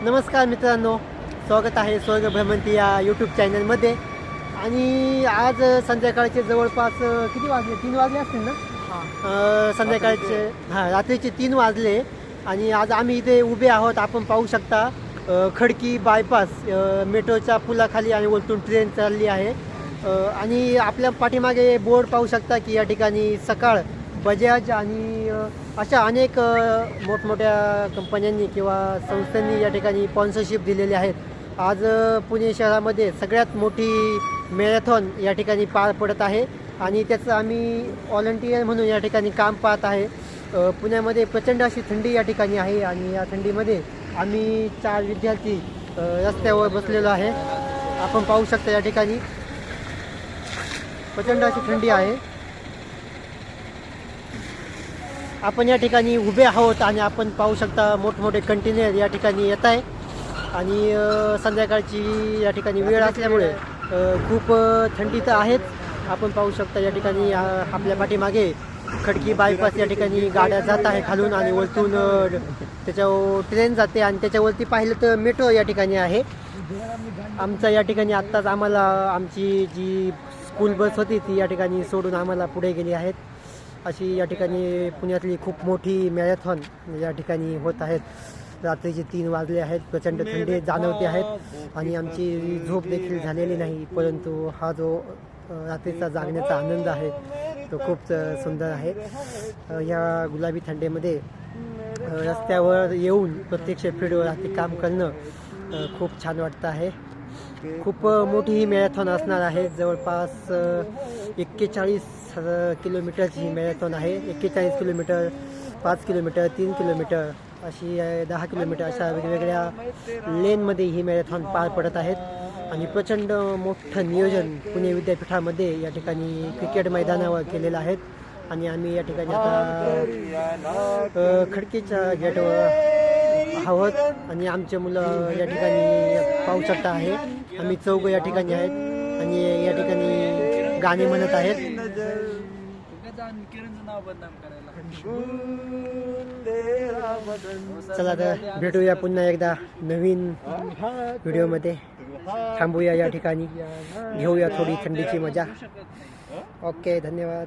नमस्कार मित्रांनो, स्वागत आहे स्वर्ग भ्रमंती या यूट्यूब चॅनलमध्ये. आणि आज संध्याकाळचे जवळपास किती वाजले? 3 वाजले असतील ना? संध्याकाळचे रात्रीचे 3 वाजले. आणि आज आम्ही इथे उभे आहोत. आपण पाहू शकता खडकी बायपास मेट्रोच्या पुलाखाली आणि वरतून ट्रेन चालली आहे. आणि आपल्या पाठीमागे बोर्ड पाहू शकता की या ठिकाणी सकाळ बजाज आणि अशा अनेक मोठमोठ्या कंपन्यांनी किंवा संस्थांनी या ठिकाणी स्पॉन्सरशिप दिलेली आहेत. आज पुणे शहरामध्ये सगळ्यात मोठी मॅरेथॉन या ठिकाणी पार पडत आहे आणि त्याचं आम्ही व्हॉलंटियर म्हणून या ठिकाणी काम पाहत आहे. पुण्यामध्ये प्रचंड अशी थंडी या ठिकाणी आहे आणि या थंडीमध्ये आम्ही 4 विद्यार्थी रस्त्यावर बसलेलो आहे. आपण पाहू शकता या ठिकाणी प्रचंड अशी थंडी आहे. आपण या ठिकाणी उभे आहोत आणि आपण पाहू शकता मोठमोठे कंटेनर या ठिकाणी येत आहे. आणि संध्याकाळची या ठिकाणी वेळ असल्यामुळे खूप थंडी तर आहेच. आपण पाहू शकता या ठिकाणी आपल्या पाठीमागे खडकी बायपास या ठिकाणी गाड्या जात आहे खालून आणि वरतून त्याच्यावर ट्रेन जाते आणि त्याच्यावरती पाहिलं तर मेट्रो या ठिकाणी आहे. आमचा या ठिकाणी आत्ताच आम्हाला आमची जी स्कूल बस होती ती या ठिकाणी सोडून आम्हाला पुढे गेली आहेत. अशी या ठिकाणी पुण्यातली खूप मोठी मॅरेथॉन या ठिकाणी होत आहेत. रात्रीचे 3 वाजले आहेत. प्रचंड थंडी जाणवते आहेत आणि आमची झोप देखील झालेली नाही. परंतु हा जो रात्रीचा जागण्याचा आनंद आहे तो खूप सुंदर आहे. या गुलाबी थंडीमध्ये रस्त्यावर येऊन प्रत्यक्ष फील्डवर रात्री काम करणं खूप छान वाटतं आहे. खूप मोठी ही मॅरेथॉन असणार आहे. जवळपास 41 किलोमीटरची ही मॅरेथॉन आहे. 41 किलोमीटर, 5 किलोमीटर, 3 किलोमीटर अशी 10 किलोमीटर अशा वेगवेगळ्या लेनमध्ये ही मॅरेथॉन पार पडत आहेत. आणि प्रचंड मोठं नियोजन पुणे विद्यापीठामध्ये या ठिकाणी क्रिकेट मैदानावर केलेलं आहे. आणि आम्ही या ठिकाणी आता खडकीच्या गेटवर आहोत आणि आमचे मुलं या ठिकाणी पाहू शकता आहे. आम्ही 4 या ठिकाणी आहेत आणि या ठिकाणी गाणे म्हणत आहेत. चला तर भेटूया पुन्हा एकदा नवीन व्हिडिओमध्ये. थांबूया या ठिकाणी, घेऊया थोडी थंडीची मजा. ओके, धन्यवाद.